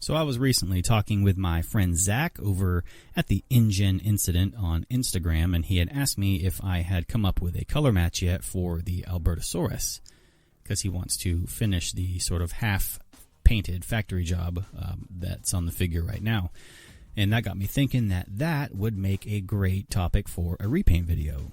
So I was recently talking with my friend Zach over at the InGen Incident on Instagram, and he had asked me if I had come up with a color match yet for the Albertosaurus, because he wants to finish the sort of half-painted factory job that's on the figure right now. And that got me thinking that that would make a great topic for a repaint video.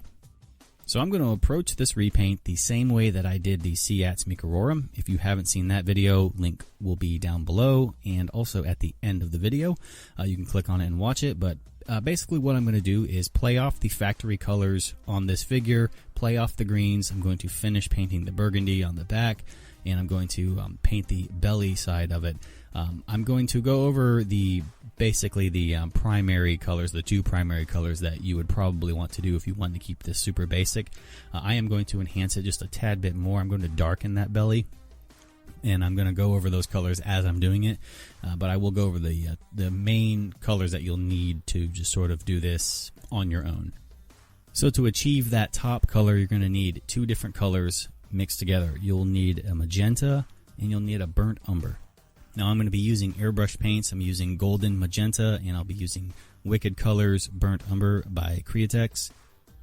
So I'm going to approach this repaint the same way that I did the Seat's Microrum. If you haven't seen that video, link will be down below and also at the end of the video. You can click on it and watch it, but basically what I'm going to do is play off the factory colors on this figure, play off the greens. I'm going to finish painting the burgundy on the back, and I'm going to paint the belly side of it. I'm going to go over basically the primary colors, the two primary colors that you would probably want to do if you wanted to keep this super basic. I am going to enhance it just a tad bit more. I'm going to darken that belly, and I'm going to go over those colors as I'm doing it. But I will go over the main colors that you'll need to just sort of do this on your own. So to achieve that top color, you're going to need two different colors mixed together. You'll need a magenta and you'll need a burnt umber. Now I'm going to be using airbrush paints. I'm using golden magenta, and I'll be using Wicked Colors Burnt Umber by Createx.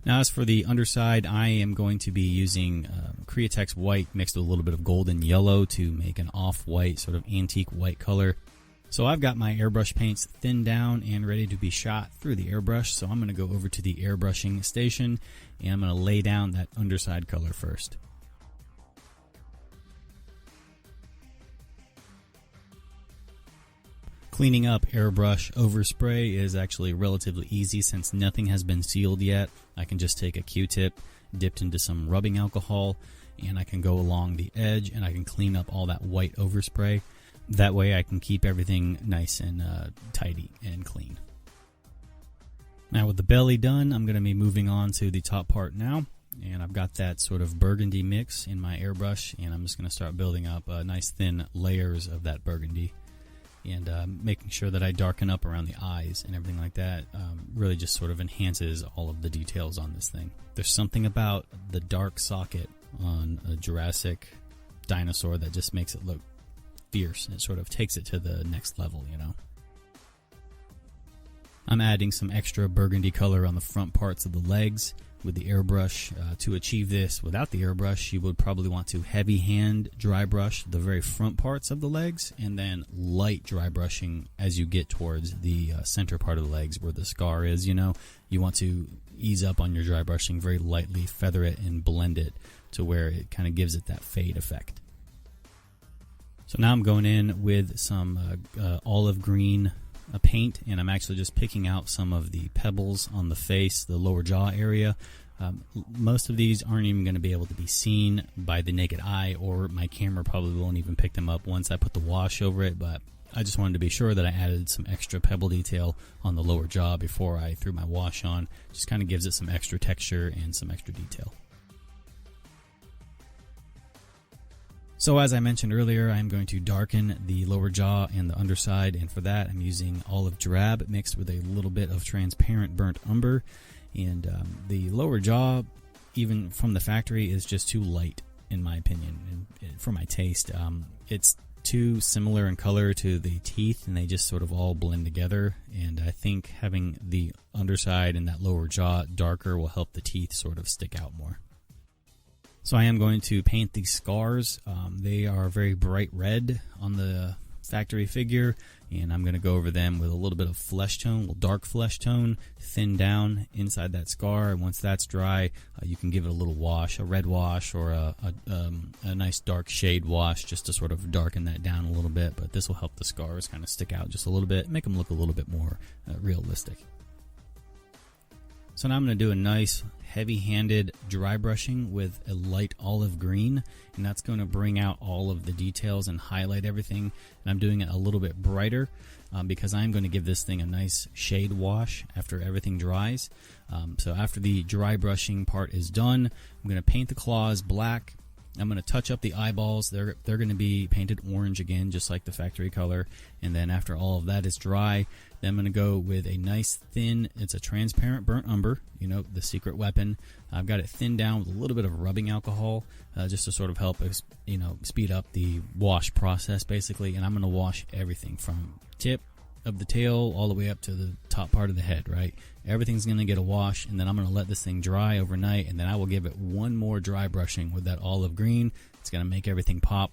Now as for the underside, I am going to be using Createx white mixed with a little bit of golden yellow to make an off-white, sort of antique white color. So I've got my airbrush paints thinned down and ready to be shot through the airbrush. So I'm going to go over to the airbrushing station, and I'm going to lay down that underside color first. Cleaning up airbrush overspray is actually relatively easy since nothing has been sealed yet. I can just take a Q-tip dipped into some rubbing alcohol, and I can go along the edge and I can clean up all that white overspray. That way I can keep everything nice and tidy and clean. Now with the belly done, I'm going to be moving on to the top part now. And I've got that sort of burgundy mix in my airbrush, and I'm just going to start building up nice thin layers of that burgundy. And making sure that I darken up around the eyes and everything like that really just sort of enhances all of the details on this thing. There's something about the dark socket on a Jurassic dinosaur that just makes it look fierce. It sort of takes it to the next level, you know. I'm adding some extra burgundy color on the front parts of the legs with the airbrush. To achieve this without the airbrush, you would probably want to heavy hand dry brush the very front parts of the legs, and then light dry brushing as you get towards the center part of the legs where the scar is. You know, you want to ease up on your dry brushing, very lightly feather it and blend it to where it kind of gives it that fade effect. So now I'm going in with some olive green paint, and I'm actually just picking out some of the pebbles on the face, the lower jaw area. Most of these aren't even going to be able to be seen by the naked eye, or my camera probably won't even pick them up once I put the wash over it, but I just wanted to be sure that I added some extra pebble detail on the lower jaw before I threw my wash on. Just kind of gives it some extra texture and some extra detail. So as I mentioned earlier, I'm going to darken the lower jaw and the underside, and for that I'm using olive drab mixed with a little bit of transparent burnt umber. And the lower jaw, even from the factory, is just too light in my opinion, and for my taste. It's too similar in color to the teeth, and they just sort of all blend together, and I think having the underside and that lower jaw darker will help the teeth sort of stick out more. So I am going to paint these scars. They are very bright red on the factory figure, and I'm going to go over them with a little bit of flesh tone, a little dark flesh tone, thin down inside that scar. And once that's dry, you can give it a little wash, a red wash or a nice dark shade wash, just to sort of darken that down a little bit. But this will help the scars kind of stick out just a little bit, make them look a little bit more realistic. So now I'm going to do a nice heavy-handed dry brushing with a light olive green, and that's going to bring out all of the details and highlight everything. And I'm doing it a little bit brighter because I'm going to give this thing a nice shade wash after everything dries. So after the dry brushing part is done, I'm going to paint the claws black, I'm going to touch up the eyeballs. They're going to be painted orange again, just like the factory color. And then after all of that is dry, then I'm going to go with a nice thin, it's a transparent burnt umber, you know, the secret weapon. I've got it thinned down with a little bit of rubbing alcohol, just to sort of help, you know, speed up the wash process, basically. And I'm going to wash everything from tip of the tail all the way up to the top part of the head, right? Everything's going to get a wash, and then I'm going to let this thing dry overnight, and then I will give it one more dry brushing with that olive green. It's going to make everything pop,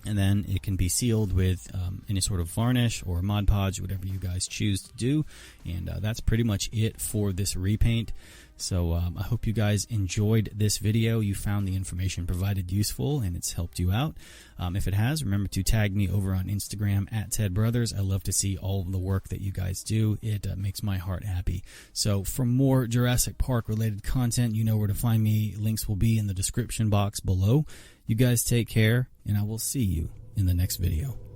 and then it can be sealed with any sort of varnish or Mod Podge, whatever you guys choose to do. And that's pretty much it for this repaint. So I hope you guys enjoyed this video. You found the information provided useful and it's helped you out. If it has, remember to tag me over on Instagram at Ted Brothers. I love to see all of the work that you guys do. It makes my heart happy. So for more Jurassic Park related content, you know where to find me. Links will be in the description box below. You guys take care, and I will see you in the next video.